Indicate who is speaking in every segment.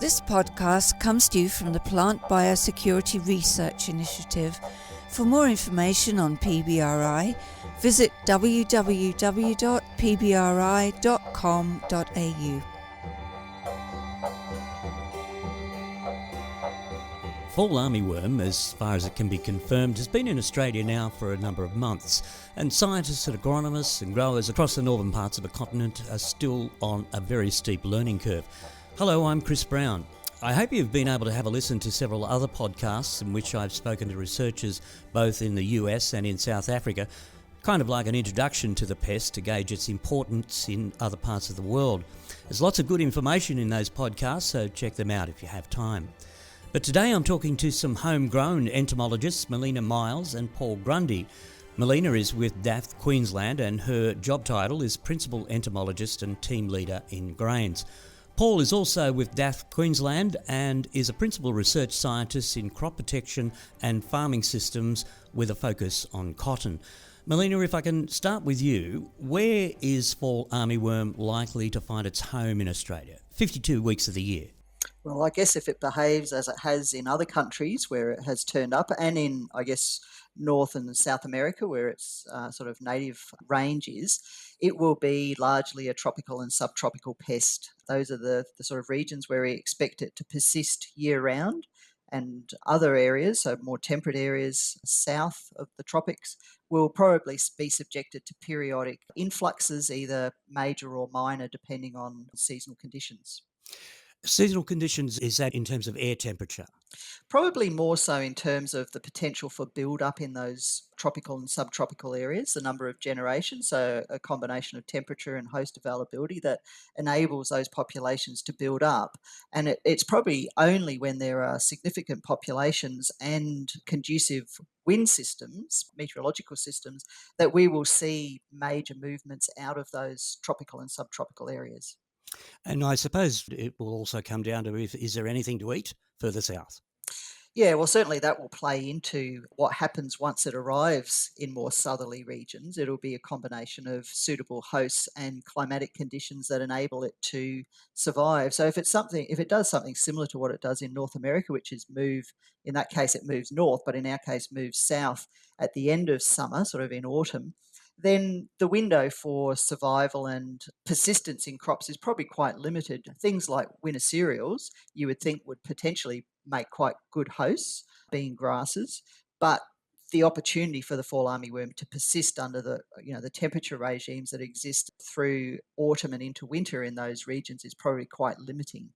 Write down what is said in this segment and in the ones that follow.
Speaker 1: This podcast comes to you from the Plant Biosecurity Research Initiative. For more information on PBRI, visit www.pbri.com.au.
Speaker 2: Fall armyworm, as far as it can be confirmed, has been in Australia now for a number of months, and scientists and agronomists and growers across the northern parts of the continent are still on a very steep learning curve. Hello, I'm Chris Brown. I hope you've been able to have a listen to several other podcasts in which I've spoken to researchers both in the US and in South Africa, kind of like an introduction to the pest to gauge its importance in other parts of the world. There's lots of good information in those podcasts, so check them out if you have time. But today I'm talking to some homegrown entomologists, Melina and Paul Grundy. Melina is with DAFT Queensland and her job title is Principal Entomologist and Team Leader in Grains. Paul is also with DAFT Queensland and is a Principal Research Scientist in Crop Protection and Farming Systems with a focus on cotton. Melina, if I can start with you, where is fall armyworm likely to find its home in Australia? 52 weeks of the year.
Speaker 3: Well, I guess if it behaves as it has in other countries where it has turned up, and in, North and South America where its sort of native range is, it will be largely a tropical and subtropical pest. Those are the sort of regions where we expect it to persist year-round, and other areas, so more temperate areas south of the tropics, will probably be subjected to periodic influxes, either major or minor, depending on seasonal conditions.
Speaker 2: Seasonal conditions, is that in terms of air temperature?
Speaker 3: Probably more so in terms of the potential for build-up in those tropical and subtropical areas, the number of generations, so a combination of temperature and host availability that enables those populations to build up. And it's probably only when there are significant populations and conducive wind systems, meteorological systems, that we will see major movements out of those tropical and subtropical areas.
Speaker 2: And I suppose it will also come down to is there anything to eat further south?
Speaker 3: Yeah, well, certainly that will play into what happens once it arrives in more southerly regions. It'll be a combination of suitable hosts and climatic conditions that enable it to survive. So if it does something similar to what it does in North America, which is in that case it moves north, but in our case moves south at the end of summer, sort of in autumn, then the window for survival and persistence in crops is probably quite limited. Things like winter cereals you would think would potentially make quite good hosts, being grasses, but the opportunity for the fall armyworm to persist under the temperature regimes that exist through autumn and into winter in those regions is probably quite limiting.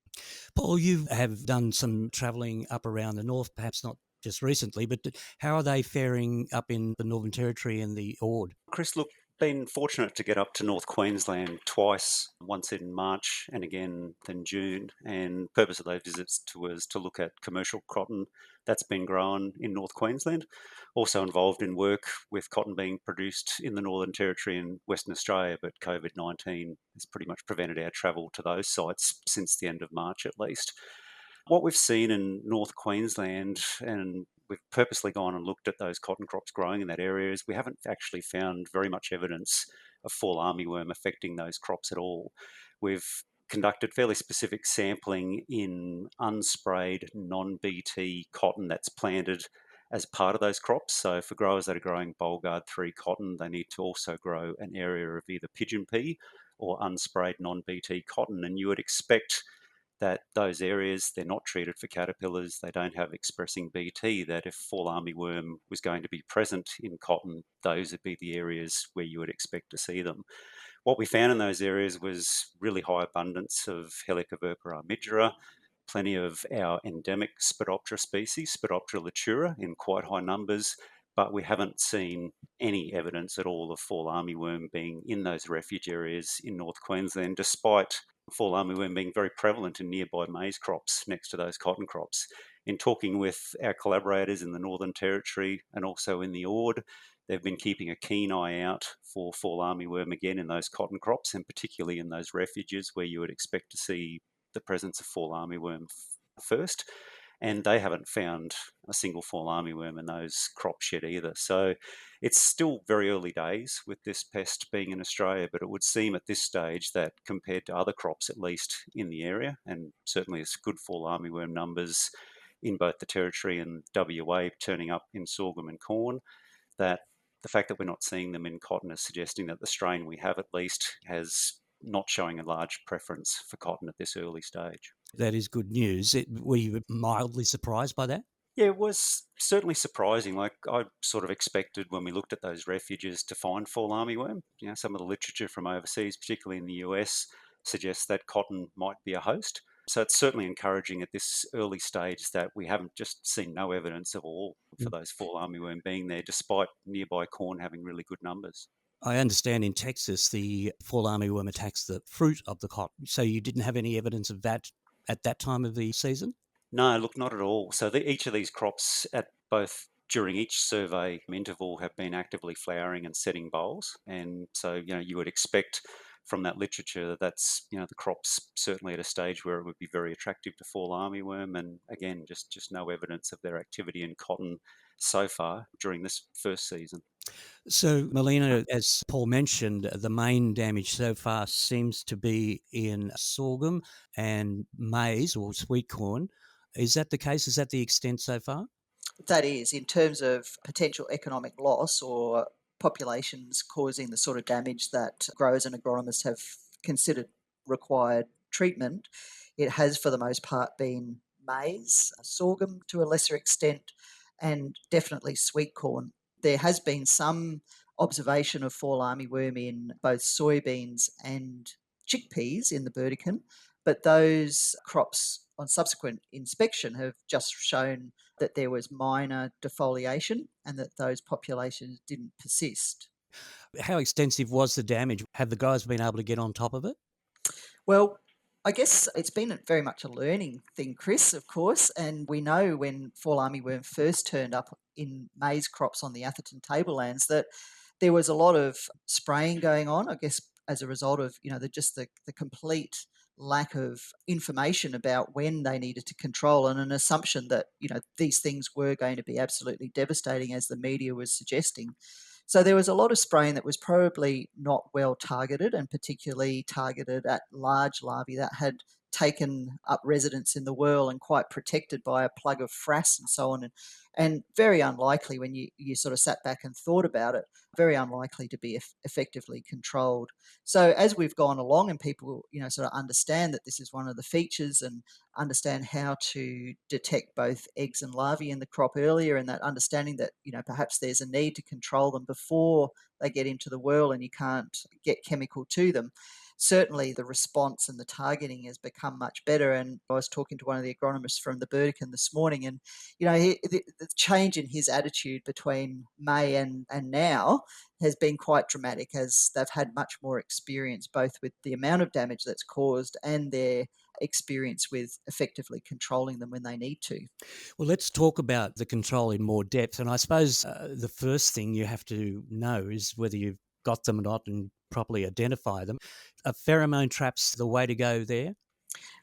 Speaker 2: Paul, you have done some travelling up around the north, perhaps not just recently, but how are they faring up in the Northern Territory and the Ord?
Speaker 4: Chris, look, been fortunate to get up to North Queensland twice, once in March and again in June. And the purpose of those visits was to look at commercial cotton that's been grown in North Queensland. Also involved in work with cotton being produced in the Northern Territory and Western Australia, but COVID-19 has pretty much prevented our travel to those sites since the end of March at least. What we've seen in North Queensland, and we've purposely gone and looked at those cotton crops growing in that area, is we haven't actually found very much evidence of fall armyworm affecting those crops at all. We've conducted fairly specific sampling in unsprayed non-BT cotton that's planted as part of those crops. So for growers that are growing Bollgard 3 cotton, they need to also grow an area of either pigeon pea or unsprayed non-BT cotton. And you would expect that those areas, they're not treated for caterpillars, they don't have expressing BT, that if fall armyworm was going to be present in cotton, those would be the areas where you would expect to see them. What we found in those areas was really high abundance of Helicoverpa armigera, plenty of our endemic Spodoptera species, Spodoptera latura, in quite high numbers, but we haven't seen any evidence at all of fall armyworm being in those refuge areas in North Queensland, despite fall armyworm being very prevalent in nearby maize crops next to those cotton crops. In talking with our collaborators in the Northern Territory and also in the Ord, they've been keeping a keen eye out for fall armyworm again in those cotton crops, and particularly in those refuges where you would expect to see the presence of fall armyworm first. and they haven't found a single fall armyworm in those crops yet either. So it's still very early days with this pest being in Australia, but it would seem at this stage that compared to other crops, at least in the area, and certainly it's good fall armyworm numbers in both the Territory and WA turning up in sorghum and corn, that the fact that we're not seeing them in cotton is suggesting that the strain we have at least has not showing a large preference for cotton at this early stage.
Speaker 2: That is good news. Were you mildly surprised by that?
Speaker 4: Yeah, it was certainly surprising. Like I sort of expected when we looked at those refuges to find fall armyworm. You know, some of the literature from overseas, particularly in the US, suggests that cotton might be a host. So it's certainly encouraging at this early stage that we haven't just seen no evidence at all for those fall armyworm being there, despite nearby corn having really good numbers.
Speaker 2: I understand in Texas the fall armyworm attacks the fruit of the cotton, so you didn't have any evidence of that at that time of the season?
Speaker 4: No, look, not at all. So each of these crops at both during each survey interval have been actively flowering and setting bolls. And so, you would expect from that literature that that's, the crop's certainly at a stage where it would be very attractive to fall armyworm. And again, just no evidence of their activity in cotton so far during this first season.
Speaker 2: So, Melina, as Paul mentioned, the main damage so far seems to be in sorghum and maize or sweet corn. Is that the case? Is that the extent so far?
Speaker 3: That is, in terms of potential economic loss or populations causing the sort of damage that growers and agronomists have considered required treatment, it has for the most part been maize, sorghum to a lesser extent, and definitely sweet corn. There has been some observation of fall armyworm in both soybeans and chickpeas in the Burdekin, but those crops on subsequent inspection have just shown that there was minor defoliation and that those populations didn't persist.
Speaker 2: How extensive was the damage? Have the guys been able to get on top of it?
Speaker 3: Well, I guess it's been very much a learning thing, Chris, of course, and we know when fall armyworm first turned up in maize crops on the Atherton tablelands that there was a lot of spraying going on, I guess, as a result of, the complete lack of information about when they needed to control and an assumption that, these things were going to be absolutely devastating as the media was suggesting. So there was a lot of spraying that was probably not well targeted and particularly targeted at large larvae that had taken up residence in the whirl and quite protected by a plug of frass and so on. And very unlikely when you sort of sat back and thought about it, very unlikely to be effectively controlled. So as we've gone along and people, sort of understand that this is one of the features and understand how to detect both eggs and larvae in the crop earlier, and that understanding that, perhaps there's a need to control them before they get into the whirl and you can't get chemical to them. Certainly the response and the targeting has become much better. And I was talking to one of the agronomists from the Burdekin this morning, and the change in his attitude between May and now has been quite dramatic, as they've had much more experience both with the amount of damage that's caused and their experience with effectively controlling them when they need to.
Speaker 2: Well, let's talk about the control in more depth. And I suppose the first thing you have to know is whether you've got them or not and properly identify them. Are pheromone traps the way to go there?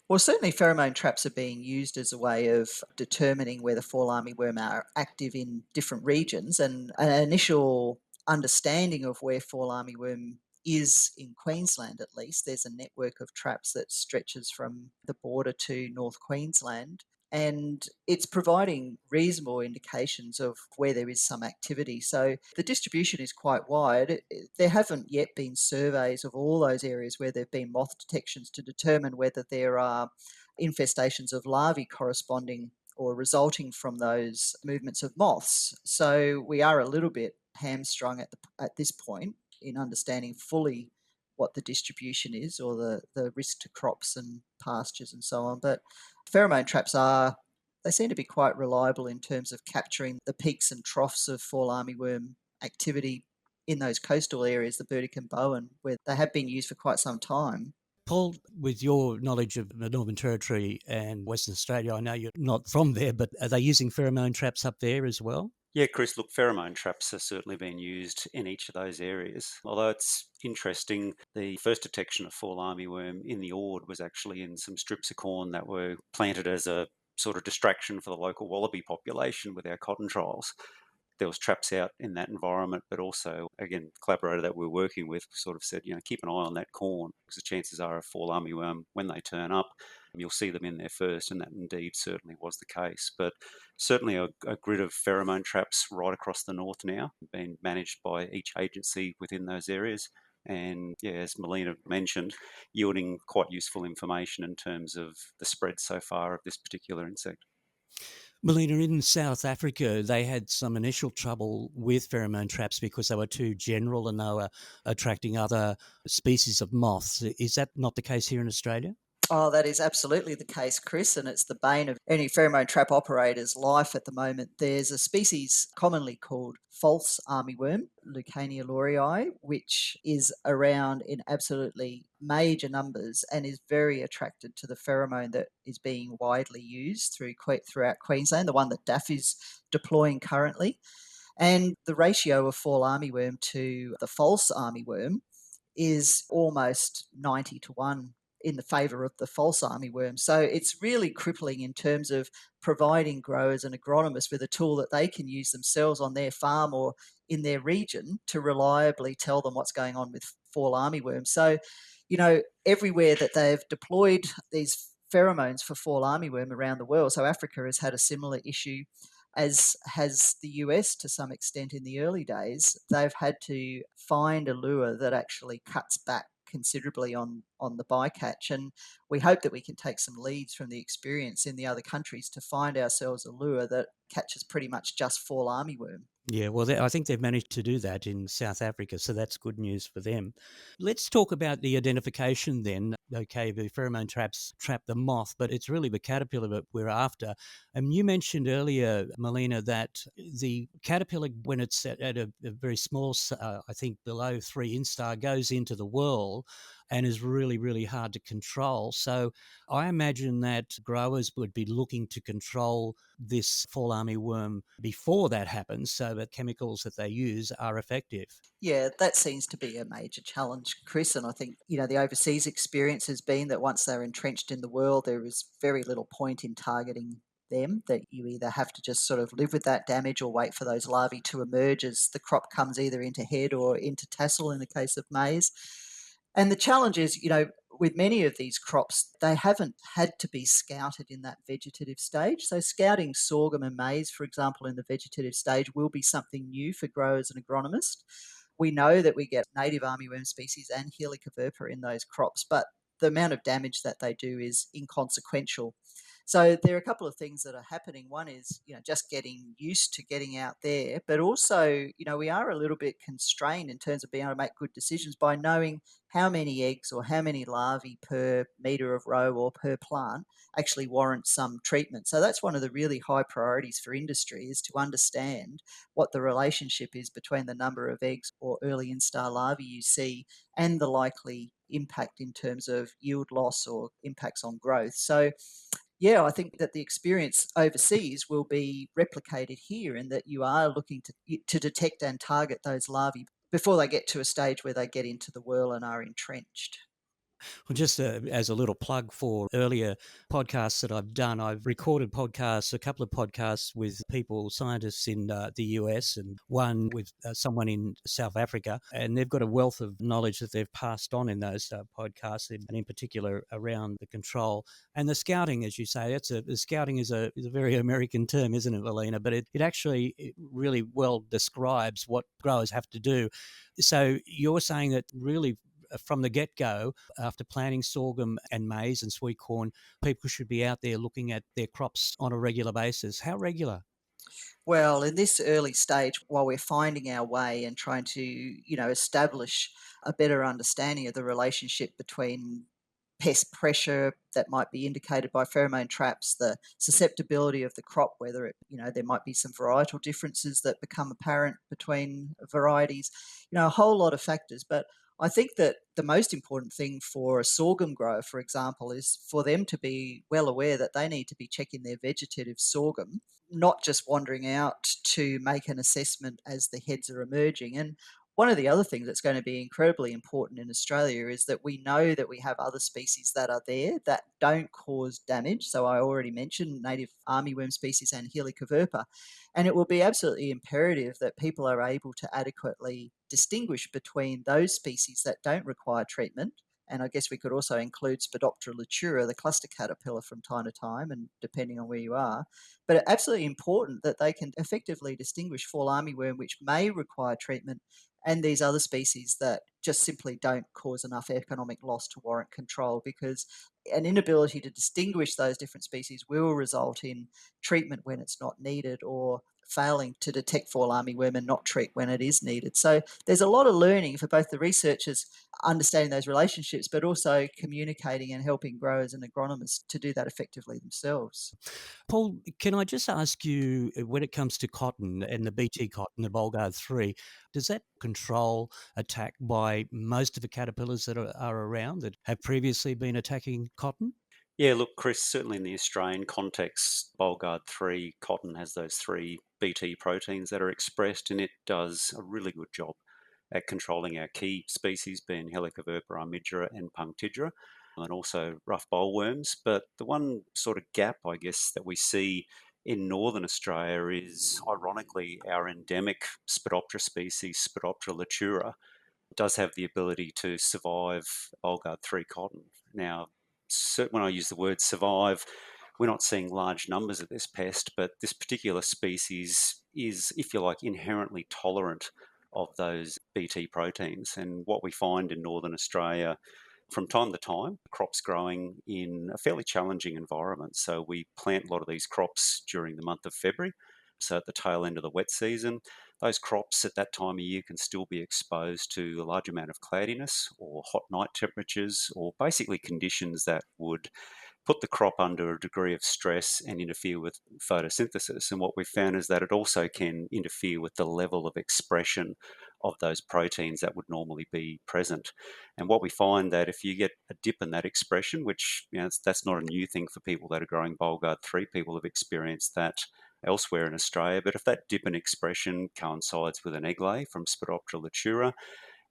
Speaker 3: Well, certainly pheromone traps are being used as a way of determining whether fall armyworm are active in different regions, and an initial understanding of where fall armyworm is in Queensland, at least. There's a network of traps that stretches from the border to North Queensland, and it's providing reasonable indications of where there is some activity. So the distribution is quite wide. There haven't yet been surveys of all those areas where there have been moth detections to determine whether there are infestations of larvae corresponding or resulting from those movements of moths. So we are a little bit hamstrung at this point in understanding fully what the distribution is, or the risk to crops and pastures and so on. But pheromone traps they seem to be quite reliable in terms of capturing the peaks and troughs of fall armyworm activity in those coastal areas, the Burdekin and Bowen, where they have been used for quite some time.
Speaker 2: Paul, with your knowledge of the Northern Territory and Western Australia, I know you're not from there, but are they using pheromone traps up there as well?
Speaker 4: Yeah, Chris, look, pheromone traps have certainly been used in each of those areas. Although it's interesting, the first detection of fall armyworm in the Ord was actually in some strips of corn that were planted as a sort of distraction for the local wallaby population with our cotton trials. There was traps out in that environment, but also, again, the collaborator that we're working with sort of said, keep an eye on that corn, because the chances are a fall armyworm, when they turn up, you'll see them in there first, and that indeed certainly was the case. But certainly a grid of pheromone traps right across the north now, being managed by each agency within those areas. And yeah, as Melina mentioned, yielding quite useful information in terms of the spread so far of this particular insect.
Speaker 2: Melina, in South Africa, they had some initial trouble with pheromone traps because they were too general and they were attracting other species of moths. Is that not the case here in Australia?
Speaker 3: Oh, that is absolutely the case, Chris, and it's the bane of any pheromone trap operator's life at the moment. There's a species commonly called false armyworm, Lucania laurii, which is around in absolutely major numbers and is very attracted to the pheromone that is being widely used throughout Queensland, the one that DAF is deploying currently. And the ratio of fall armyworm to the false armyworm is almost 90 to 1 in the favour of the false armyworm. So it's really crippling in terms of providing growers and agronomists with a tool that they can use themselves on their farm or in their region to reliably tell them what's going on with fall armyworm. So, everywhere that they've deployed these pheromones for fall armyworm around the world, so Africa has had a similar issue, as has the US to some extent in the early days. They've had to find a lure that actually cuts back considerably on the bycatch. And we hope that we can take some leads from the experience in the other countries to find ourselves a lure that catches pretty much just fall armyworm.
Speaker 2: Yeah, well, I think they've managed to do that in South Africa, so that's good news for them. Let's talk about the identification then. Okay, the pheromone traps trap the moth, but it's really the caterpillar that we're after. And you mentioned earlier, Melina, that the caterpillar, when it's at a very small, I think below 3 instar, goes into the whirl and is really, really hard to control. So I imagine that growers would be looking to control this fall armyworm before that happens so that chemicals that they use are effective.
Speaker 3: Yeah, that seems to be a major challenge, Chris. And I think, the overseas experience has been that once they're entrenched in the world, there is very little point in targeting them, that you either have to just sort of live with that damage or wait for those larvae to emerge as the crop comes either into head or into tassel in the case of maize. And the challenge is, with many of these crops, they haven't had to be scouted in that vegetative stage. So scouting sorghum and maize, for example, in the vegetative stage will be something new for growers and agronomists. We know that we get native armyworm species and Helicoverpa in those crops, but the amount of damage that they do is inconsequential. So there are a couple of things that are happening. One is, just getting used to getting out there, but also, we are a little bit constrained in terms of being able to make good decisions by knowing how many eggs or how many larvae per metre of row or per plant actually warrant some treatment. So that's one of the really high priorities for industry, is to understand what the relationship is between the number of eggs or early instar larvae you see and the likely impact in terms of yield loss or impacts on growth. So yeah, I think that the experience overseas will be replicated here, in that you are looking to detect and target those larvae before they get to a stage where they get into the whirl and are entrenched.
Speaker 2: Well, just as a little plug for earlier podcasts that I've done, I've recorded a couple of podcasts with people, scientists in the US, and one with someone in South Africa. And they've got a wealth of knowledge that they've passed on in those podcasts, and in particular around the control. And the scouting, as you say, the scouting is a very American term, isn't it, Melina? But it actually really well describes what growers have to do. So you're saying that really from the get-go, after planting sorghum and maize and sweet corn, people should be out there looking at their crops on a regular basis. How regular?
Speaker 3: Well, in this early stage, while we're finding our way and trying to, establish a better understanding of the relationship between pest pressure that might be indicated by pheromone traps, the susceptibility of the crop, whether there might be some varietal differences that become apparent between varieties, a whole lot of factors. But I think that the most important thing for a sorghum grower, for example, is for them to be well aware that they need to be checking their vegetative sorghum, not just wandering out to make an assessment as the heads are emerging. And One of the other things that's going to be incredibly important in Australia is that we know that we have other species that are there that don't cause damage. So I already mentioned native armyworm species and Helicoverpa. And it will be absolutely imperative that people are able to adequately distinguish between those species that don't require treatment. And I guess we could also include Spodoptera lutura, the cluster caterpillar, from time to time, and depending on where you are. But it's absolutely important that they can effectively distinguish fall armyworm, which may require treatment, and these other species that just simply don't cause enough economic loss to warrant control, because an inability to distinguish those different species will result in treatment when it's not needed, or failing to detect fall armyworm and not treat when it is needed. So there's a lot of learning for both the researchers understanding those relationships, but also communicating and helping growers and agronomists to do that effectively themselves.
Speaker 2: Paul, can I just ask you, when it comes to cotton and the BT cotton, the Bollgard 3, does that control attack by most of the caterpillars that are around that have previously been attacking cotton?
Speaker 4: Yeah, look, Chris, certainly in the Australian context, Bollgard 3 cotton has those three BT proteins that are expressed, and it does a really good job at controlling our key species, being Helicoverpa armigera and Punctigera, and also rough bollworms. But the one sort of gap, I guess, that we see in northern Australia is, ironically, our endemic Spodoptera species, Spodoptera lutura, does have the ability to survive Bollgard 3 cotton. Now, when I use the word survive, we're not seeing large numbers of this pest, but this particular species is, if you like, inherently tolerant of those BT proteins. And what we find in northern Australia from time to time, crops growing in a fairly challenging environment. So we plant a lot of these crops during the month of February. So at the tail end of the wet season, those crops at that time of year can still be exposed to a large amount of cloudiness or hot night temperatures, or basically conditions that would put the crop under a degree of stress and interfere with photosynthesis. And what we've found is that it also can interfere with the level of expression of those proteins that would normally be present. And what we find that if you get a dip in that expression, which that's not a new thing for people that are growing Bollgard 3, people have experienced that elsewhere in Australia, but if that dip in expression coincides with an egg lay from Spodoptera lutura,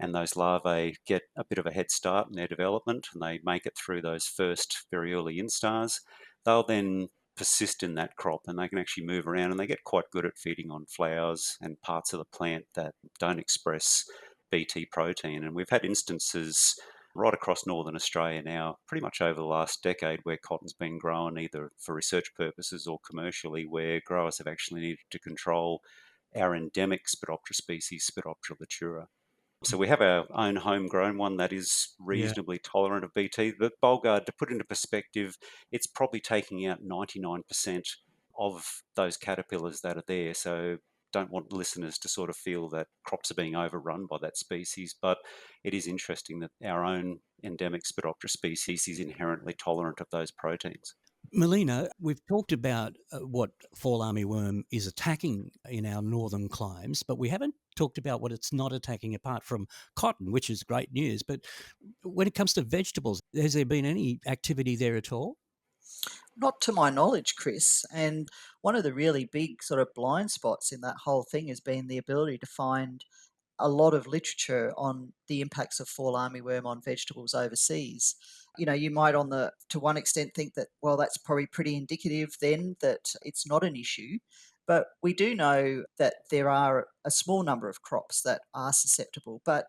Speaker 4: and those larvae get a bit of a head start in their development and they make it through those first very early instars, they'll then persist in that crop and they can actually move around, and they get quite good at feeding on flowers and parts of the plant that don't express BT protein. And we've had instances right across northern Australia now, pretty much over the last decade, where cotton's been grown either for research purposes or commercially, where growers have actually needed to control our endemic Spodoptera species, Spodoptera lutura. So we have our own homegrown one that is
Speaker 2: Yeah.
Speaker 4: reasonably tolerant of BT. But Bollgard, to put into perspective, it's probably taking out 99% of those caterpillars that are there. So don't want listeners to sort of feel that crops are being overrun by that species. But it is interesting that our own endemic Spodoptera species is inherently tolerant of those proteins.
Speaker 2: Melina, we've talked about what fall armyworm is attacking in our northern climes, but we haven't talked about what it's not attacking apart from cotton, which is great news. But when it comes to vegetables, has there been any activity there at all?
Speaker 3: Not to my knowledge, Chris. And one of the really big sort of blind spots in that whole thing has been the ability to find a lot of literature on the impacts of fall armyworm on vegetables overseas. You might to one extent think that, well, that's probably pretty indicative then that it's not an issue. But we do know that there are a small number of crops that are susceptible. But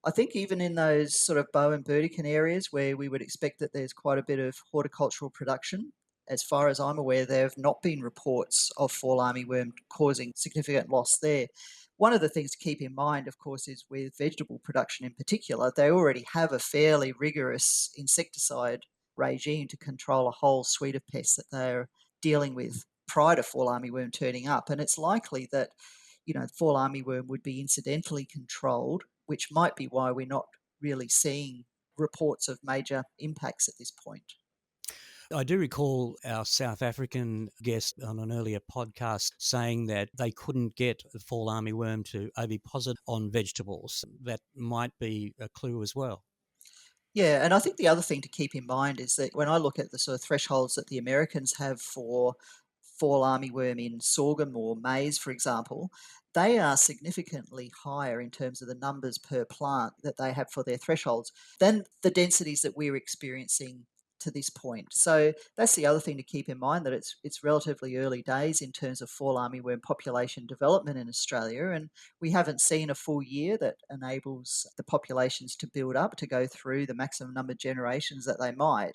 Speaker 3: I think even in those sort of Bow and Burdekin areas where we would expect that there's quite a bit of horticultural production, as far as I'm aware, there have not been reports of fall armyworm causing significant loss there. One of the things to keep in mind, of course, is with vegetable production in particular, they already have a fairly rigorous insecticide regime to control a whole suite of pests that they're dealing with prior to fall armyworm turning up. And it's likely that, fall armyworm would be incidentally controlled, which might be why we're not really seeing reports of major impacts at this point.
Speaker 2: I do recall our South African guest on an earlier podcast saying that they couldn't get the fall armyworm to oviposit on vegetables. That might be a clue as well.
Speaker 3: Yeah, and I think the other thing to keep in mind is that when I look at the sort of thresholds that the Americans have for fall armyworm in sorghum or maize, for example, they are significantly higher in terms of the numbers per plant that they have for their thresholds than the densities that we're experiencing to this point. So that's the other thing to keep in mind, that it's relatively early days in terms of fall armyworm population development in Australia, and we haven't seen a full year that enables the populations to build up to go through the maximum number of generations that they might.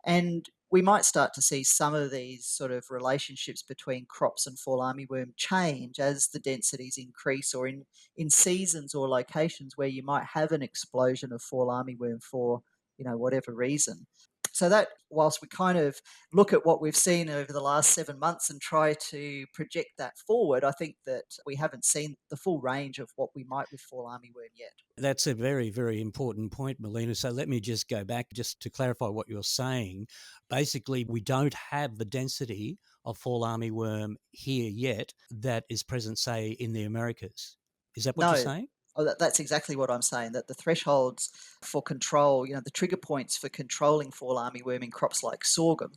Speaker 3: And we might start to see some of these sort of relationships between crops and fall armyworm change as the densities increase, or in seasons or locations where you might have an explosion of fall armyworm for, whatever reason. So that, whilst we kind of look at what we've seen over the last 7 months and try to project that forward, I think that we haven't seen the full range of what we might with fall armyworm yet.
Speaker 2: That's a very, very important point, Melina. So let me just go back just to clarify what you're saying. Basically, we don't have the density of fall armyworm here yet that is present, say, in the Americas. Is that what you're
Speaker 3: No.
Speaker 2: saying?
Speaker 3: Oh, that's exactly what I'm saying, that the thresholds for control, the trigger points for controlling fall armyworm in crops like sorghum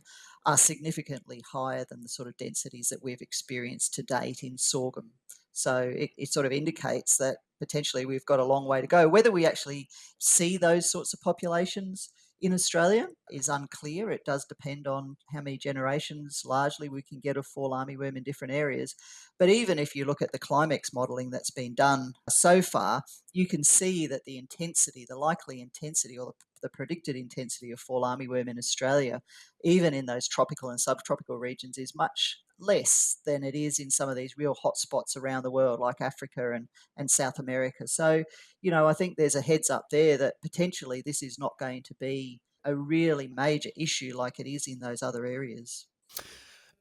Speaker 3: are significantly higher than the sort of densities that we've experienced to date in sorghum. So it sort of indicates that potentially we've got a long way to go. Whether we actually see those sorts of populations in Australia is unclear. It does depend on how many generations largely we can get of fall armyworm in different areas. But even if you look at the Climex modelling that's been done so far, you can see that the intensity, the likely intensity, or the predicted intensity of fall armyworm in Australia, even in those tropical and subtropical regions, is much less than it is in some of these real hotspots around the world, like Africa and South America. So, I think there's a heads up there that potentially this is not going to be a really major issue like it is in those other areas.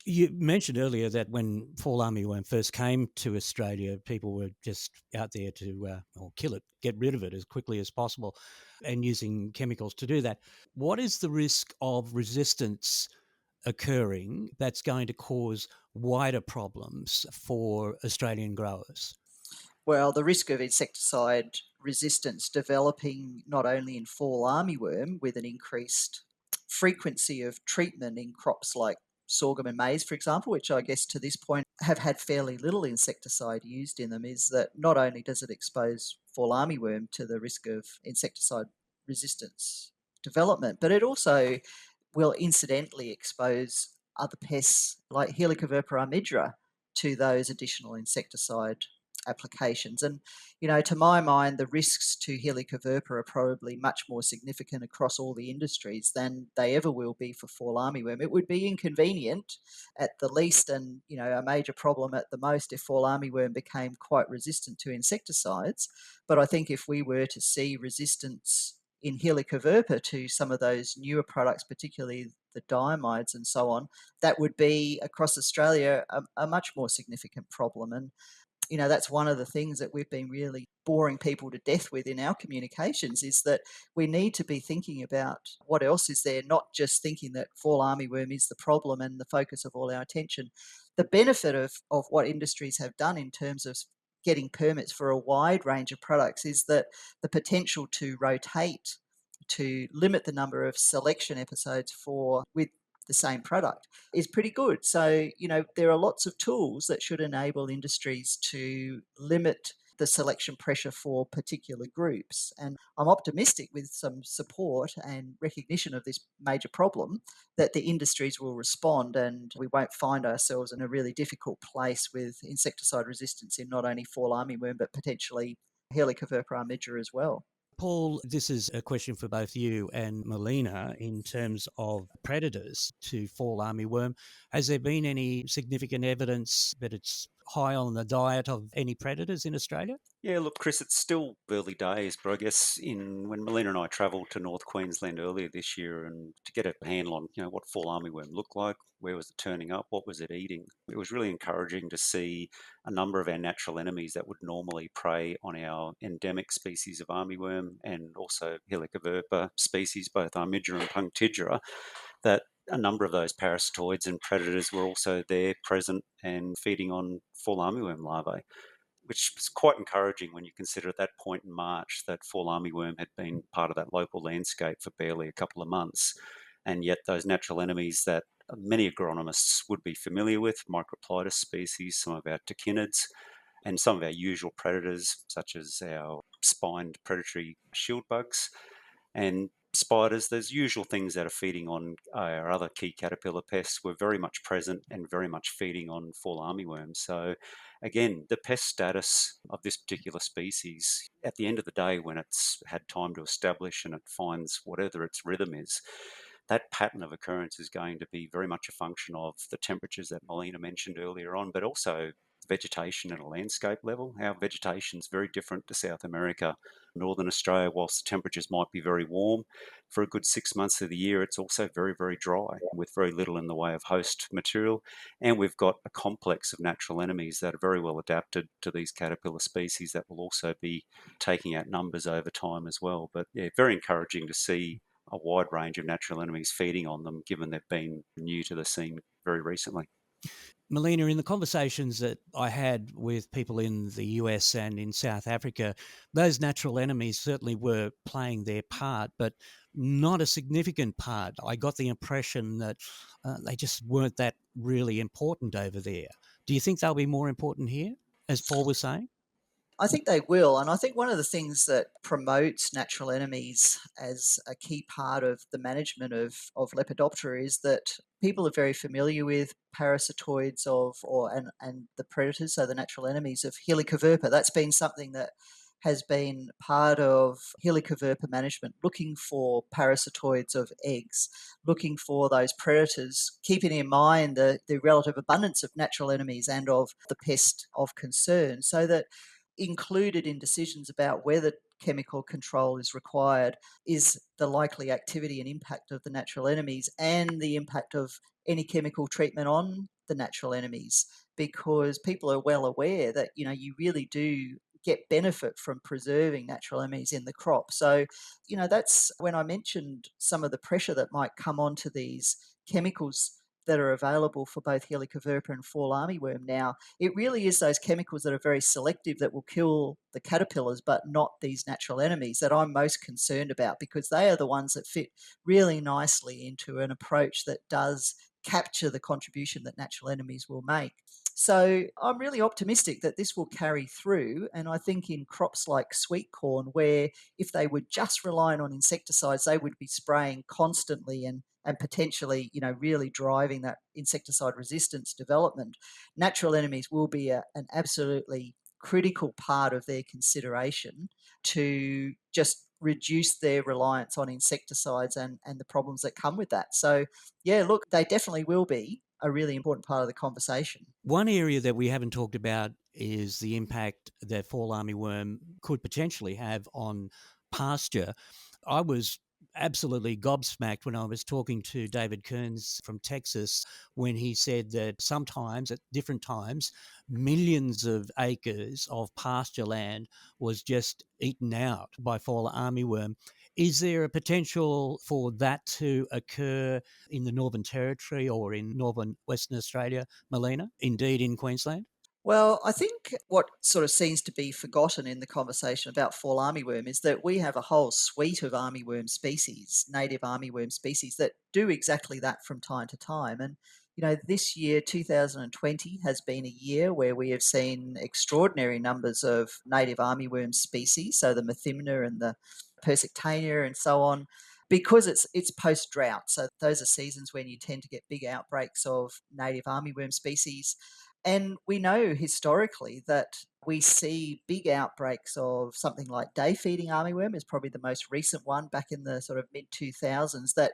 Speaker 2: You mentioned earlier that when fall armyworm first came to Australia, people were just out there to kill it, get rid of it as quickly as possible, and using chemicals to do that. What is the risk of resistance occurring that's going to cause wider problems for Australian growers?
Speaker 3: Well, the risk of insecticide resistance developing not only in fall armyworm with an increased frequency of treatment in crops like sorghum and maize, for example, which I guess to this point have had fairly little insecticide used in them, is that not only does it expose fall armyworm to the risk of insecticide resistance development, but it also will incidentally expose other pests like Helicobacter armidra to those additional insecticide applications. And, to my mind, the risks to Helicobacter are probably much more significant across all the industries than they ever will be for fall armyworm. It would be inconvenient at the least, and, a major problem at the most, if fall armyworm became quite resistant to insecticides. But I think if we were to see resistance in Helicobacter to some of those newer products, particularly the diamides and so on, that would be across Australia a much more significant problem. And that's one of the things that we've been really boring people to death with in our communications, is that we need to be thinking about what else is there, not just thinking that fall armyworm is the problem and the focus of all our attention. The benefit of what industries have done in terms of getting permits for a wide range of products is that the potential to rotate, to limit the number of selection episodes with the same product is pretty good. So, there are lots of tools that should enable industries to limit the selection pressure for particular groups. And I'm optimistic, with some support and recognition of this major problem, that the industries will respond and we won't find ourselves in a really difficult place with insecticide resistance in not only fall armyworm, but potentially Helicobacter armidra as well.
Speaker 2: Paul, this is a question for both you and Melina in terms of predators to fall armyworm. Has there been any significant evidence that it's high on the diet of any predators in Australia?
Speaker 4: Yeah, look, Chris, it's still early days, but I guess when Melina and I travelled to North Queensland earlier this year, and to get a handle on what fall armyworm looked like, where was it turning up, what was it eating, it was really encouraging to see a number of our natural enemies that would normally prey on our endemic species of armyworm and also Helicobacter species, both armidra and punctidra, that a number of those parasitoids and predators were also there, present and feeding on fall armyworm larvae, which was quite encouraging when you consider at that point in March that fall armyworm had been part of that local landscape for barely a couple of months. And yet those natural enemies that many agronomists would be familiar with, Microplytus species, some of our tachinids, and some of our usual predators, such as our spined predatory shield bugs and spiders. There's usual things that are feeding on our other key caterpillar pests were very much present and very much feeding on fall armyworms. So again, the pest status of this particular species, at the end of the day, when it's had time to establish and it finds whatever its rhythm is, that pattern of occurrence is going to be very much a function of the temperatures that Melina mentioned earlier on, but also vegetation at a landscape level. Our vegetation is very different to South America. Northern Australia, whilst the temperatures might be very warm, for a good 6 months of the year, it's also very, very dry with very little in the way of host material. And we've got a complex of natural enemies that are very well adapted to these caterpillar species that will also be taking out numbers over time as well. But yeah, very encouraging to see a wide range of natural enemies feeding on them, given they've been new to the scene very recently.
Speaker 2: Melina, in the conversations that I had with people in the US and in South Africa, those natural enemies certainly were playing their part, but not a significant part. I got the impression that they just weren't that really important over there. Do you think they'll be more important here, as Paul was saying?
Speaker 3: I think they will. And I think one of the things that promotes natural enemies as a key part of the management of Lepidoptera is that people are very familiar with parasitoids and the predators, so the natural enemies of Helicoverpa. That's been something that has been part of Helicoverpa management, looking for parasitoids of eggs, looking for those predators, keeping in mind the relative abundance of natural enemies and of the pest of concern, so that included in decisions about whether chemical control is required is the likely activity and impact of the natural enemies and the impact of any chemical treatment on the natural enemies, because people are well aware that you really do get benefit from preserving natural enemies in the crop. So that's when I mentioned some of the pressure that might come onto these chemicals that are available for both Helicoverpa and fall armyworm now. It really is those chemicals that are very selective that will kill the caterpillars, but not these natural enemies, that I'm most concerned about, because they are the ones that fit really nicely into an approach that does capture the contribution that natural enemies will make. So I'm really optimistic that this will carry through. And I think in crops like sweet corn, where if they were just relying on insecticides, they would be spraying constantly and potentially, really driving that insecticide resistance development. Natural enemies will be an absolutely critical part of their consideration to just reduce their reliance on insecticides and the problems that come with that. So, yeah, look, they definitely will be a really important part of the conversation.
Speaker 2: One area that we haven't talked about is the impact that fall armyworm could potentially have on pasture. I was absolutely gobsmacked when I was talking to David Kearns from Texas, when he said that sometimes, at different times, millions of acres of pasture land was just eaten out by fall armyworm. Is there a potential for that to occur in the Northern Territory or in northern Western Australia, Melina? Indeed, in Queensland?
Speaker 3: Well, I think what sort of seems to be forgotten in the conversation about fall armyworm is that we have a whole suite of armyworm species, native armyworm species, that do exactly that from time to time. And, this year, 2020, has been a year where we have seen extraordinary numbers of native armyworm species, so the Methymna and the Persictania and so on, because it's post-drought. So those are seasons when you tend to get big outbreaks of native armyworm species. And we know historically that we see big outbreaks of something like day feeding armyworm is probably the most recent one back in the sort of mid 2000s that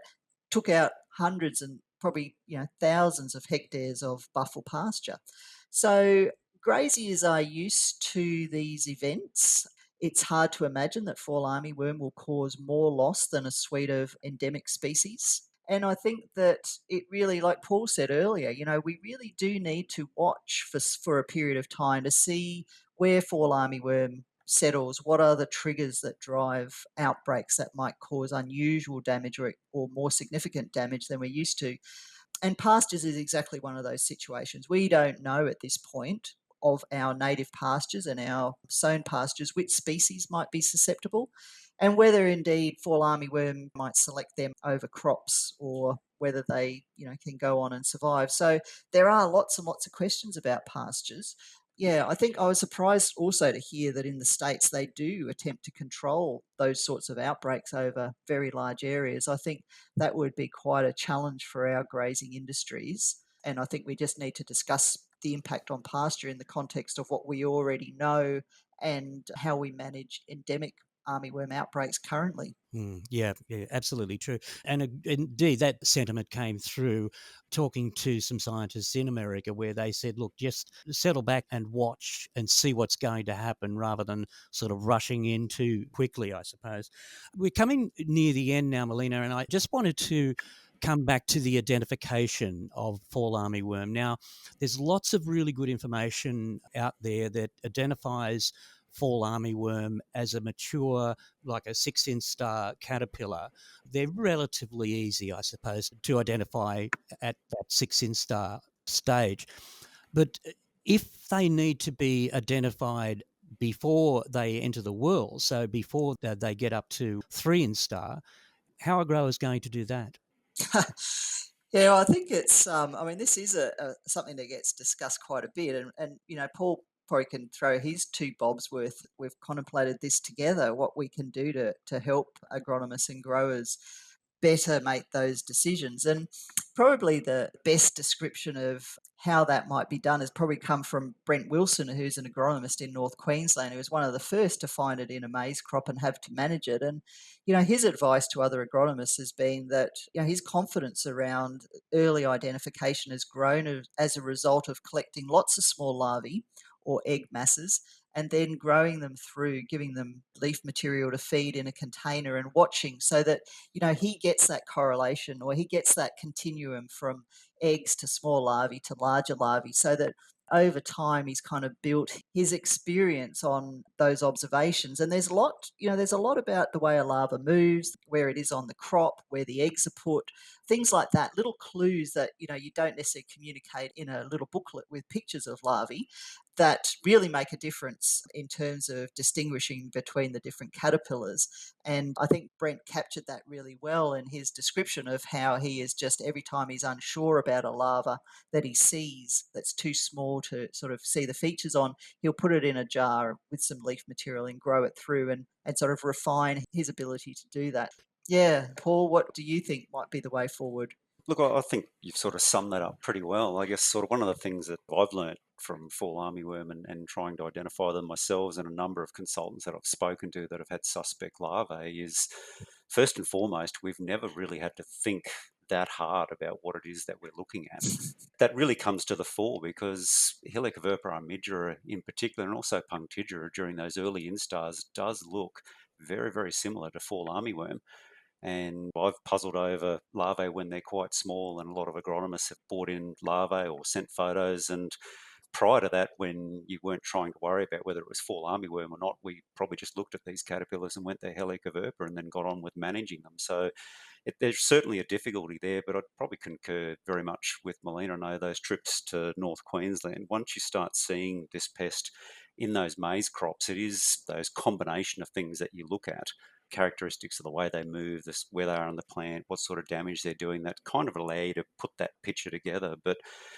Speaker 3: took out hundreds and probably thousands of hectares of buffel pasture. So graziers are used to these events. It's hard to imagine that fall armyworm will cause more loss than a suite of endemic species. And I think that it really, like Paul said earlier, we really do need to watch for a period of time to see where fall armyworm settles, what are the triggers that drive outbreaks that might cause unusual damage or more significant damage than we're used to. And pastures is exactly one of those situations. We don't know at this point of our native pastures and our sown pastures which species might be susceptible, and whether indeed fall armyworm might select them over crops, or whether they can go on and survive. So there are lots and lots of questions about pastures. Yeah, I think I was surprised also to hear that in the States they do attempt to control those sorts of outbreaks over very large areas. I think that would be quite a challenge for our grazing industries. And I think we just need to discuss the impact on pasture in the context of what we already know and how we manage endemic armyworm outbreaks currently.
Speaker 2: Yeah, absolutely true. And indeed, that sentiment came through talking to some scientists in America where they said, look, just settle back and watch and see what's going to happen rather than sort of rushing in too quickly, I suppose. We're coming near the end now, Melina, and I just wanted to come back to the identification of fall armyworm. Now, there's lots of really good information out there that identifies fall armyworm as a mature, like a 6-inch star caterpillar. They're relatively easy, I suppose, to identify at that 6-inch star stage. But if they need to be identified before they enter the world, so before they get up to 3-inch star, how are growers going to do that?
Speaker 3: Yeah, I think it's. This is something that gets discussed quite a bit, and Paul probably can throw his 2 bobs worth. We've contemplated this together, what we can do to help agronomists and growers better make those decisions. And probably the best description of how that might be done has probably come from Brent Wilson, who's an agronomist in North Queensland, who was one of the first to find it in a maize crop and have to manage it. And, his advice to other agronomists has been that, his confidence around early identification has grown as a result of collecting lots of small larvae or egg masses and then growing them through, giving them leaf material to feed in a container and watching so that, he gets that correlation or he gets that continuum from eggs to small larvae to larger larvae so that over time he's kind of built his experience on those observations. And there's a lot about the way a larva moves, where it is on the crop, where the eggs are put, things like that, little clues that, you don't necessarily communicate in a little booklet with pictures of larvae that really make a difference in terms of distinguishing between the different caterpillars. And I think Brent captured that really well in his description of how he is just every time he's unsure about a larva that he sees that's too small to sort of see the features on, he'll put it in a jar with some leaf material and grow it through and sort of refine his ability to do that. Yeah, Paul, what do you think might be the way forward?
Speaker 4: Look, I think you've sort of summed that up pretty well. I guess sort of one of the things that I've learned from fall armyworm and trying to identify them myself and a number of consultants that I've spoken to that have had suspect larvae is, first and foremost, we've never really had to think that hard about what it is that we're looking at. That really comes to the fore because Helicobacter armigera in particular and also punctigera during those early instars does look very, very similar to fall armyworm. And I've puzzled over larvae when they're quite small, and a lot of agronomists have brought in larvae or sent photos. And prior to that, when you weren't trying to worry about whether it was fall armyworm or not, we probably just looked at these caterpillars and went to Helicobacter and then got on with managing them. So there's certainly a difficulty there, but I'd probably concur very much with Melina. I know those trips to North Queensland, once you start seeing this pest in those maize crops, it is those combination of things that you look at, characteristics of the way they move, where they are on the plant, what sort of damage they're doing, that kind of allow you to put that picture together. But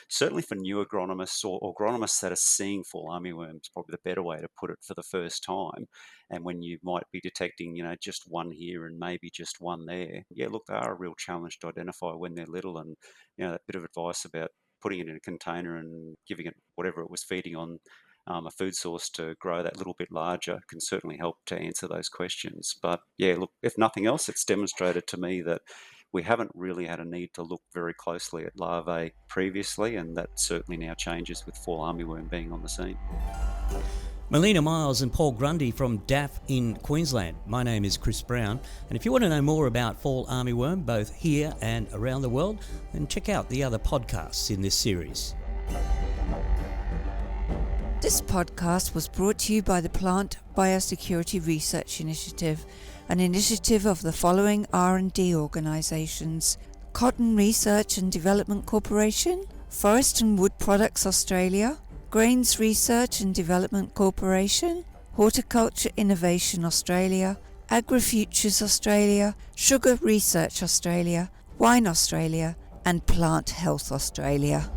Speaker 4: certainly for new agronomists or agronomists that are seeing fall armyworm is probably the better way to put it for the first time. And when you might be detecting, just one here and maybe just one there, look, they are a real challenge to identify when they're little. And, that bit of advice about putting it in a container and giving it whatever it was feeding on, a food source to grow that little bit larger can certainly help to answer those questions. But look, if nothing else, it's demonstrated to me that we haven't really had a need to look very closely at larvae previously, and that certainly now changes with fall armyworm being on the scene.
Speaker 2: Melina Miles and Paul Grundy from DAF in Queensland. My name is Chris Brown, and if you want to know more about fall armyworm, both here and around the world, then check out the other podcasts in this series.
Speaker 1: This podcast was brought to you by the Plant Biosecurity Research Initiative, an initiative of the following R&D organisations: Cotton Research and Development Corporation, Forest and Wood Products Australia, Grains Research and Development Corporation, Horticulture Innovation Australia, AgriFutures Australia, Sugar Research Australia, Wine Australia and Plant Health Australia.